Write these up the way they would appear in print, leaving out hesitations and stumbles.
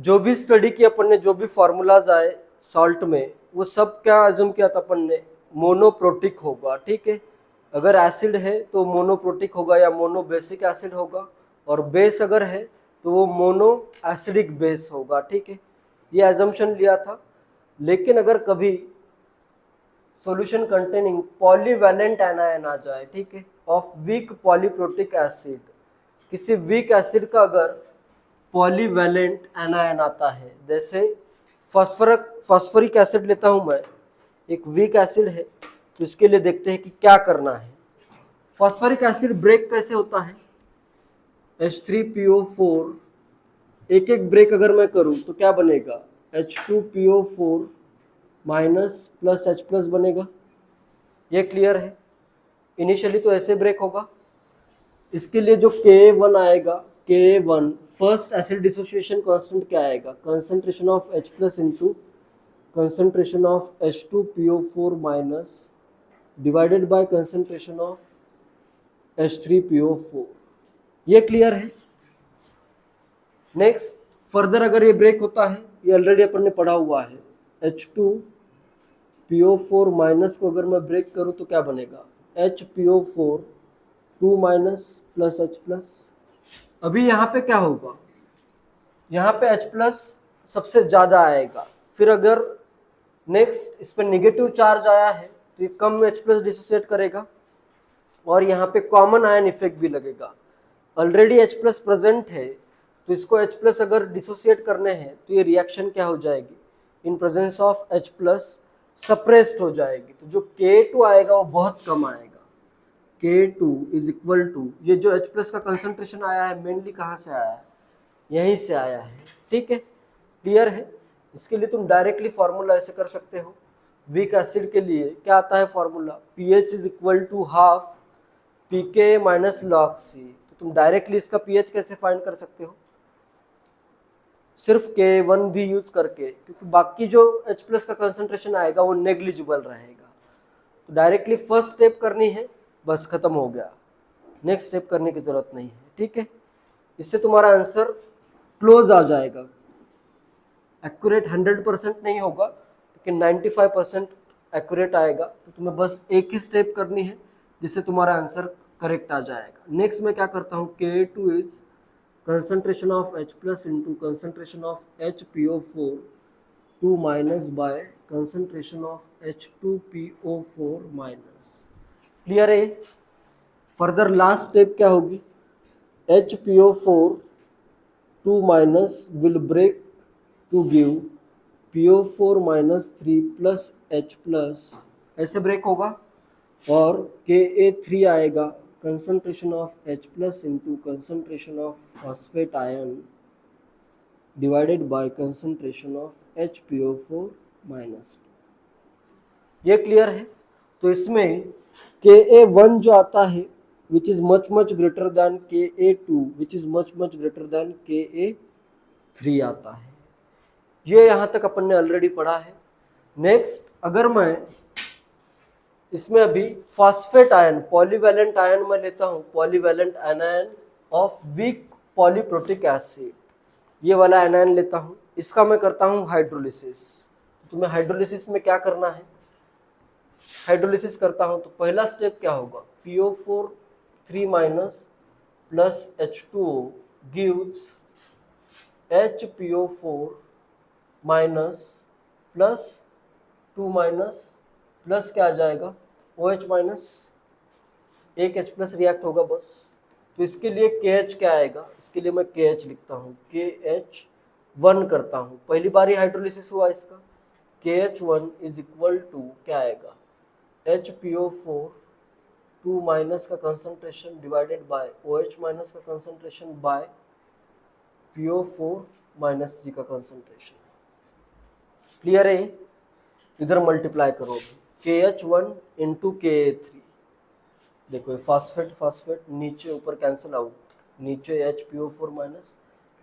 जो भी स्टडी की अपन ने, जो भी फार्मूलाज आए सॉल्ट में, वो सब क्या अज्यूम किया था अपन ने, मोनोप्रोटिक होगा। ठीक है, अगर एसिड है तो मोनोप्रोटिक होगा या मोनो बेसिक एसिड होगा, और बेस अगर है तो वो मोनो एसिडिक बेस होगा। ठीक है, ये एजम्पशन लिया था। लेकिन अगर कभी सॉल्यूशन कंटेनिंग पॉलीवैलेंट एनायन आ जाए, ठीक है, ऑफ वीक पॉलीप्रोटिक एसिड, किसी वीक एसिड का अगर पॉलीवैलेंट एनायन आता है, जैसे फॉस्फोरिक एसिड लेता हूं मैं, एक वीक एसिड है, तो इसके लिए देखते हैं कि क्या करना है। फॉस्फोरिक एसिड ब्रेक कैसे होता है, H3PO4, एक एक ब्रेक अगर मैं करूं तो क्या बनेगा, H2PO4 minus plus H plus बनेगा। ये क्लियर है। इनिशियली तो ऐसे ब्रेक होगा। इसके लिए जो Ka1 आएगा, Ka1 first acid dissociation constant क्या आएगा, concentration of H plus into concentration of H2PO4 minus divided by concentration of H3PO4। ये क्लियर है। नेक्स्ट फर्दर अगर ये ब्रेक होता है, ये ऑलरेडी अपन ने पढ़ा हुआ है, H2PO4 माइनस को अगर मैं ब्रेक करूं तो क्या बनेगा, HPO4 2 minus plus H plus. अभी यहाँ पे क्या होगा, यहाँ पे H प्लस सबसे ज्यादा आएगा। फिर अगर नेक्स्ट इस पर निगेटिव चार्ज आया है तो ये कम H प्लस डिसोसिएट करेगा, और यहाँ पे कॉमन आयन इफेक्ट भी लगेगा। ऑलरेडी H प्लस प्रेजेंट है, तो इसको H प्लस अगर डिसोसिएट करने हैं तो ये रिएक्शन क्या हो जाएगी, in presence of H plus suppressed हो जाएगी। तो जो K2 आएगा वो बहुत कम आएगा। K2 इज इक्वल टू, ये जो H प्लस का कंसंट्रेशन आया है मेनली कहाँ से आया है, यहीं से आया है। ठीक है, क्लियर है। इसके लिए तुम डायरेक्टली फॉर्मूला ऐसे कर सकते हो। वीक एसिड के लिए क्या आता है formula, pH is equal to half pK minus log C। तो तुम डायरेक्टली इसका pH कैसे फाइंड कर सकते हो, सिर्फ K1 भी यूज करके, क्योंकि बाकी जो H प्लस का कंसंट्रेशन आएगा वो नेग्लिजिबल रहेगा। तो डायरेक्टली फर्स्ट स्टेप करनी है, बस खत्म हो गया, नेक्स्ट स्टेप करने की जरूरत नहीं है। ठीक है, इससे तुम्हारा आंसर क्लोज आ जाएगा। एक्यूरेट 100% नहीं होगा, लेकिन 95% एक्यूरेट आएगा। तो तुम्हें बस एक ही स्टेप करनी है जिससे तुम्हारा आंसर करेक्ट आ जाएगा। नेक्स्ट मैं क्या करता हूँ, Ka2 is concentration of H plus into concentration of HPO4 2 minus by concentration of H2PO4 minus। Clear है। फर्दर लास्ट स्टेप क्या होगी, HPO4 2 minus will break to give PO4 minus 3 plus H plus, ऐसे break होगा, और Ka3 आएगा, concentration of H plus into concentration of phosphate ion divided by concentration of HPO4 minus 2। ये clear है। तो इसमें Ka1 जो आता है which is much greater than Ka2 which is much greater than Ka3 आता है। ये यहां तक अपन ने ऑलरेडी पढ़ा है। नेक्स्ट अगर मैं इसमें अभी फॉस्फेट आयन, पॉलीवैलेंट आयन मैं लेता हूं, polyvalent ion of weak polyprotic acid, ये वाला आयन लेता हूं, इसका मैं करता हूं हाइड्रोलिसिस। तुम्हें हाइड्रोलिसिस में क्या करना है, हाइड्रोलिसिस करता हूं तो पहला स्टेप क्या होगा, PO4 3 minus plus H2O gives HPO4 minus plus 2 minus plus क्या आ जाएगा, OH माइनस, एक H प्लस रिएक्ट होगा बस। तो इसके लिए KH क्या आएगा, इसके लिए मैं KH लिखता हूँ, KH1 करता हूँ, पहली बार ही हाइड्रोलिसिस हुआ इसका। KH1 इज इक्वल टू क्या आएगा, HPO4 2 माइनस का concentration divided by OH minus का कंसंट्रेशन बाय PO4 माइनस 3 का कंसंट्रेशन। क्लियर है। इधर मल्टीप्लाई करो, KH1 इंटू Ka3, देखो फॉस्फेट फॉस्फेट नीचे ऊपर कैंसिल आउट, नीचे HPO4 माइनस,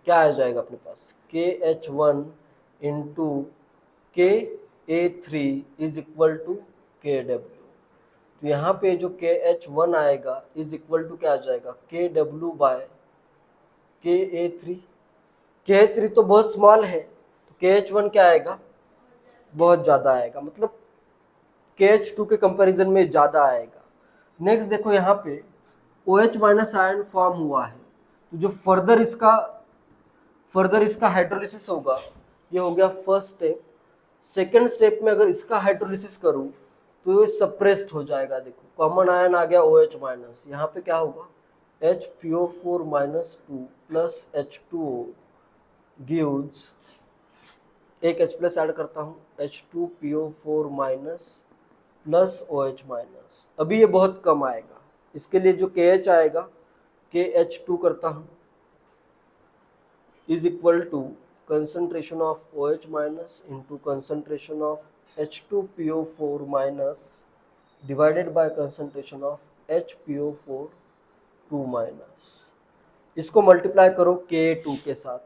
क्या आ जाएगा अपने पास, KH1 into Ka3 is equal to KW। तो यहाँ पे जो KH1 आएगा इज इक्वल टू क्या आ जाएगा, KW बाय Ka3। KH3 तो बहुत स्मॉल है, तो KH1 क्या आएगा, बहुत ज़्यादा आएगा, मतलब KH2 के कंपैरिजन में ज़्यादा आएगा। नेक्स्ट देखो यहाँ पे OH माइनस आयन फॉर्म हुआ है, तो जो फर्दर इसका हाइड्रोलिसिस होगा, ये हो गया फर्स्ट स्टेप। सेकेंड स्टेप में अगर इसका हाइड्रोलिसिस करूँ तो ये सप्रेस्ड हो जाएगा। देखो कॉमन आयन आ गया OH माइनस, यहाँ पे क्या होगा HPO4 minus 2 plus H2O gives, एक H प्लस ऐड करता हूँ H2PO4 minus plus OH minus. अभी ये बहुत कम आएगा, इसके लिए जो KH आएगा KH2 करता हूँ is equal to concentration of OH minus into concentration of H2PO4 minus divided by concentration of HPO4 2 minus। इसको मल्टीप्लाई करो K2 के साथ,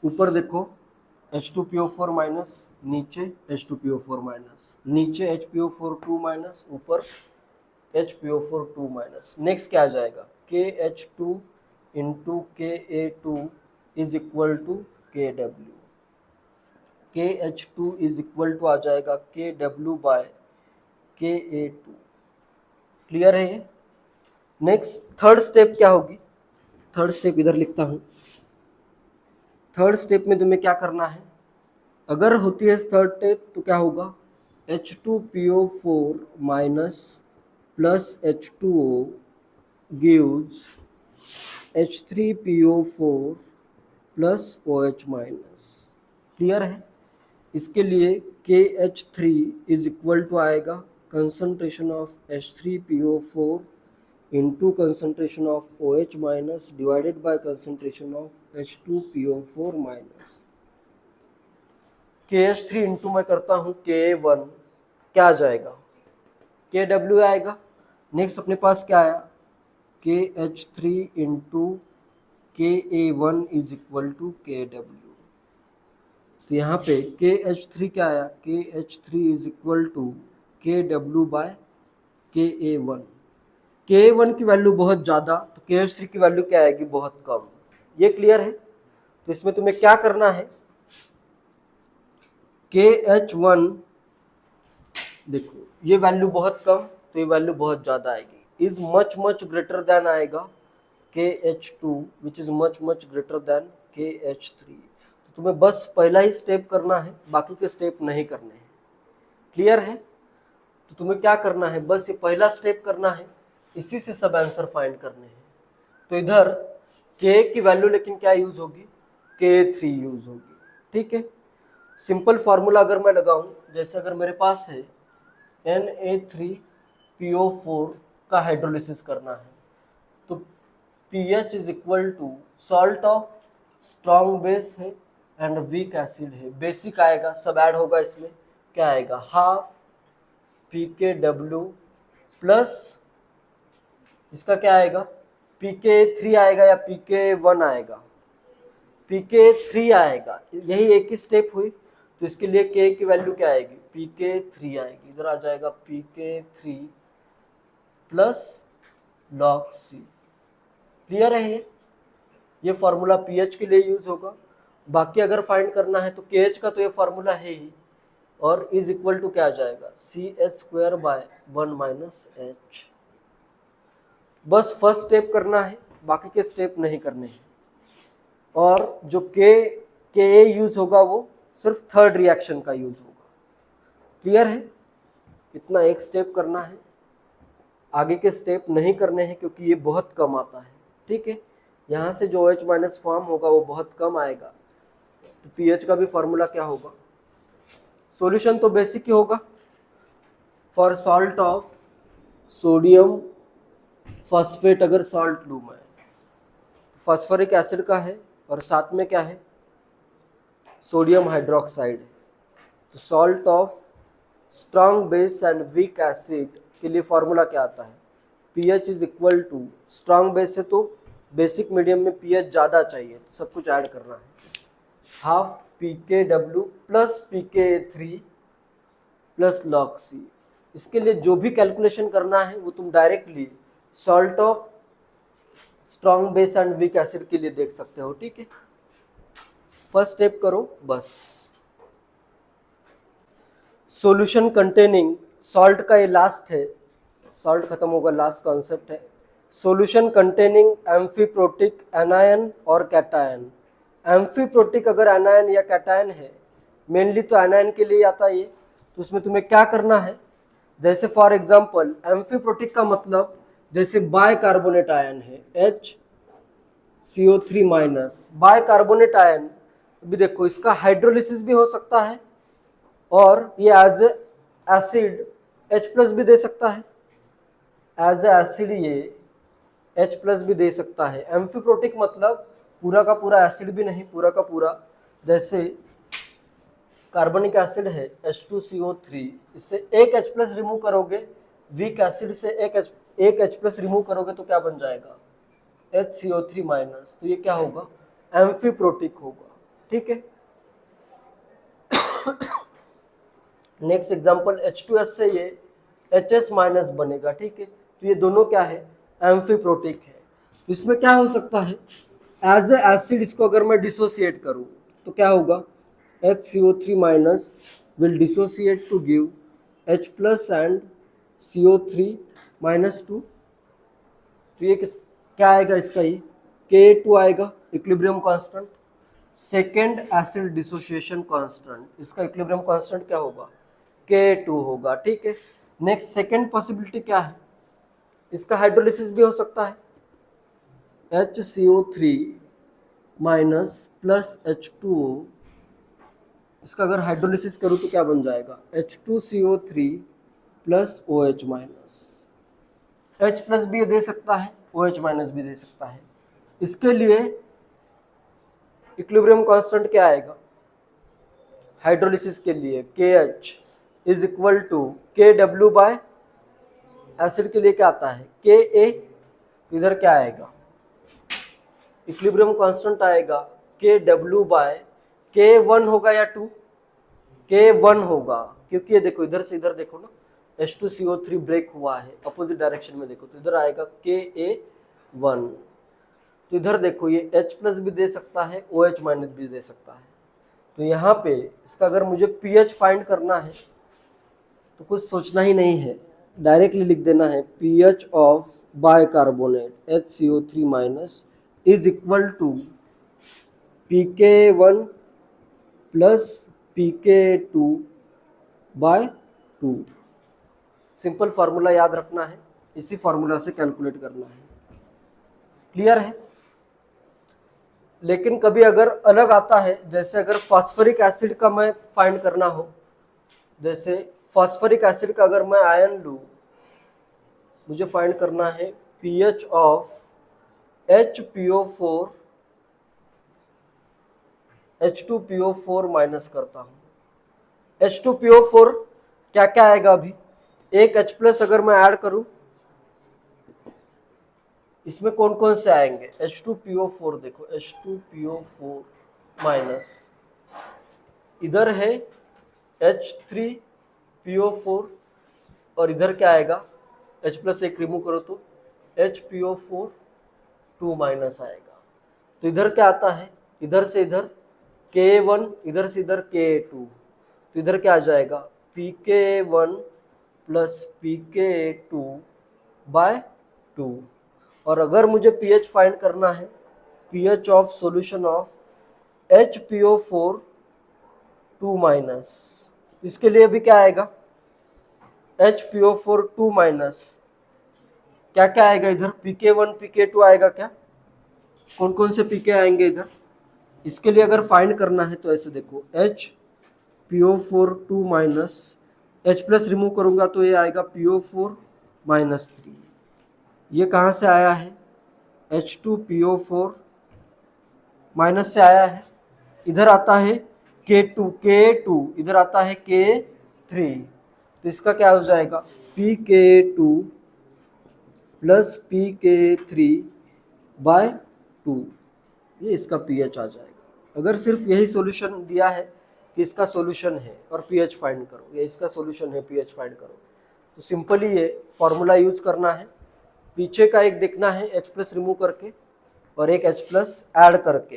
ऊपर देखो H2PO4 माइनस, नीचे H2PO4 माइनस, नीचे HPO4 2 माइनस, ऊपर HPO4 2 माइनस। नेक्स्ट क्या आ जाएगा KH2 into KA2 is equal to KW। KH2 is equal to आ जाएगा KW बाय KA2। क्लियर है ये? नेक्स्ट थर्ड स्टेप क्या होगी, थर्ड स्टेप इधर लिखता हूँ। थर्ड स्टेप में तुम्हें क्या करना है, अगर होती है थर्ड स्टेप तो क्या होगा H2PO4 minus plus H2O gives H3PO4 plus OH minus. Clear है? इसके लिए KH3 इज इक्वल टू आएगा concentration of H3PO4 into concentration of OH minus divided by concentration of H2PO4 minus. KH3 into मैं करता हूँ K1, क्या आ जाएगा KW आएगा। नेक्स्ट अपने पास क्या आया KH3 into KA1 is equal to KW। तो यहाँ पे KH3 क्या आया KH3 is equal to KW by KA1। KA1 की वैल्यू बहुत ज़्यादा, तो KH3 की वैल्यू क्या आएगी, बहुत कम। ये क्लियर है? तो इसमें तुम्हें क्या करना है, KH1 देखो ये वैल्यू बहुत कम, तो ये वैल्यू बहुत ज़्यादा आएगी, इज मच ग्रेटर देन आएगा KH2 which is much greater than KH3। तो तुम्हें बस पहला ही स्टेप करना है, बाकी के स्टेप नहीं करने हैं। क्लियर है? तो तुम्हें क्या करना है, बस ये पहला स्टेप करना है, इसी से सब आंसर फाइंड करने हैं। तो इधर K की वैल्यू लेकिन क्या यूज होगी K3 यूज होगी। ठीक है, सिंपल फॉर्मूला अगर मैं लगाऊं, जैसे अगर मेरे पास है Na3PO4 का हाइड्रोलिसिस करना है, तो pH is equal to salt of strong base है एंड वीक एसिड है, बेसिक आएगा, सब ऐड होगा इसमें, क्या आएगा हाफ PKW प्लस इसका क्या आएगा PK3 आएगा या PK1 आएगा, PK3 आएगा, यही एक ही स्टेप हुई। तो इसके लिए K की वैल्यू क्या आएगी PK3 आएगी, इधर आ जाएगा PK3 plus log C। Clear है? ये फॉर्मूला pH के लिए यूज होगा। बाकी अगर फाइंड करना है तो KH का तो ये फॉर्मूला है ही, और इज इक्वल टू क्या आ जाएगा CH² बाय 1 माइनस H। बस फर्स्ट स्टेप करना है, बाकी के स्टेप नहीं करने हैं। और जो Ka यूज होगा वो सिर्फ थर्ड रिएक्शन का यूज होगा। क्लियर है? इतना एक स्टेप करना है, आगे के स्टेप नहीं करने हैं क्योंकि ये बहुत कम आता है। ठीक है, यहाँ से जो OH माइनस फॉर्म होगा वो बहुत कम आएगा। तो pH का भी फॉर्मूला क्या होगा, सॉल्यूशन तो बेसिक ही होगा, for salt of sodium phosphate, अगर सॉल्ट लूँ मैं, फॉस्फोरिक एसिड का है और साथ में क्या है सोडियम हाइड्रोक्साइड है। तो salt of strong base and weak acid के लिए फॉर्मूला क्या आता है pH is equal to, strong base है तो बेसिक मीडियम में pH ज़्यादा चाहिए, तो सब कुछ ऐड करना है, half PKW plus PK3 plus log C। इसके लिए जो भी कैलकुलेशन करना है वो तुम directly salt of strong base and weak acid के लिए देख सकते हो, ठीक है। फर्स्ट स्टेप करो बस। सॉल्यूशन कंटेनिंग, सॉल्ट का ये लास्ट है, सॉल्ट खत्म होगा, लास्ट कॉन्सेप्ट है। सॉल्यूशन कंटेनिंग एम्फीप्रोटिक एनायन और कैटायन। एम्फीप्रोटिक अगर एनायन या कैटायन है, मेनली तो एनायन के लिए आता है ये, तो उसमें तुम्हें क्या करना है, जैसे फॉर एग्जांपल एम्फीप्रोटिक का मतलब जैसे बायकार्बोनेट आयन है HCO3 माइनस, बायकार्बोनेट आयन भी देखो इसका हाइड्रोलिसिस भी हो सकता है और ये एज एसिड H+ भी दे सकता है, एज एसिड ये H+ भी दे सकता है। एम्फीप्रोटिक मतलब पूरा का पूरा एसिड भी नहीं, पूरा का पूरा, जैसे कार्बनिक एसिड है H2CO3, इससे एक H+ रिमूव करोगे, वीक एसिड से एक H+ रिमूव करोगे तो क्या बन जाएगा, HCO3 माइनस, तो ये क्या होगा, एम्फीप्रोटिक होगा, ठीक है। नेक्स्ट एग्जांपल H2S से ये HS माइनस बनेगा, ठीक है, तो ये दोनों क्या है, एम्फीप्रोटिक है। तो इसमें क्या हो सकता है, एज ए एसिड इसको अगर मैं डिसोसिएट करूं तो क्या होगा, HCO3 minus will dissociate to give H+ and CO3 minus 2, तो ये क्या आएगा इसका, ये Ka2 आएगा, equilibrium constant, second acid dissociation constant, इसका इक्विलिब्रियम कांस्टेंट क्या होगा, Ka2 होगा, ठीक है। नेक्स्ट सेकेंड पॉसिबिलिटी क्या है, इसका हाइड्रोलिसिस भी हो सकता है, HCO3 माइनस प्लस H2O, इसका अगर हाइड्रोलिसिस करूँ तो क्या बन जाएगा, H2CO3 plus OH minus, H+ भी दे सकता है, OH माइनस भी दे सकता है। इसके लिए इक्विलिब्रियम कांस्टेंट क्या आएगा, हाइड्रोलिसिस के लिए KH is equal to KW by, acid के लिए क्या आता है Ka, इधर क्या आएगा, इक्विलिब्रियम कांस्टेंट आएगा KW बाय, K1 होगा या 2, K1 होगा, क्योंकि ये देखो इधर से इधर देखो ना, H2CO3 ब्रेक हुआ है अपोजिट डायरेक्शन में, देखो तो इधर आएगा Ka1, तो इधर देखो ये H+ भी दे सकता है, OH माइनस भी दे सकता है। तो यहाँ पे इसका अगर मुझे pH फाइंड करना है तो कुछ सोचना ही नहीं है, डायरेक्टली लिख देना है pH of bicarbonate HCO3 minus is equal to pK1 plus pK2 by 2। Simple formula याद रखना है, इसी फार्मूला से कैलकुलेट करना है, क्लियर है। लेकिन कभी अगर अलग आता है, जैसे अगर फास्फोरिक एसिड का मैं फाइंड करना हो, जैसे फास्फोरिक एसिड का अगर मैं आयन लूँ, मुझे फाइंड करना है pH of HPO4, H2PO4 minus करता हूँ, H2PO4 क्या क्या आएगा, अभी एक H+ अगर मैं ऐड करूँ, इसमें कौन कौन से आएंगे, H2PO4 देखो, H2PO4 माइनस, इधर है H3PO4 और इधर क्या आएगा, H+ एक रिमूव करो तो HPO4 2 माइनस आएगा, तो इधर क्या आता है, इधर से इधर K1, इधर से इधर Ka2, तो इधर क्या आ जाएगा pK1 प्लस pK2 बाय 2। और अगर मुझे pH फाइंड करना है, pH of solution of HPO4 2 minus, इसके लिए भी क्या आएगा, HPO4 2 माइनस, क्या क्या आएगा इधर, pK1 pK2 आएगा क्या, कौन कौन से pK आएंगे इधर, इसके लिए अगर फाइंड करना है तो ऐसे देखो HPO4 2 माइनस, H+ रिमूव करूंगा तो ये आएगा PO4 माइनस 3, ये कहाँ से आया है, H2PO4 माइनस से आया है, इधर आता है K2, इधर आता है K3, तो इसका क्या हो जाएगा pK2 प्लस pK3 बाय 2, ये इसका pH आ जाएगा। अगर सिर्फ यही सॉल्यूशन दिया है कि इसका सॉल्यूशन है और pH फाइंड करो, या इसका सॉल्यूशन है pH फाइंड करो, तो सिंपली ये फॉर्मूला यूज करना है, पीछे का एक देखना है H प्लस रिमूव करके और एक H प्लस ऐड करके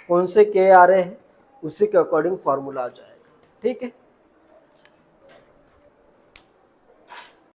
कौन से के आ रहे हैं उसी के अकॉर्डिंग फार्मूला आ जाएगा। ठीक है।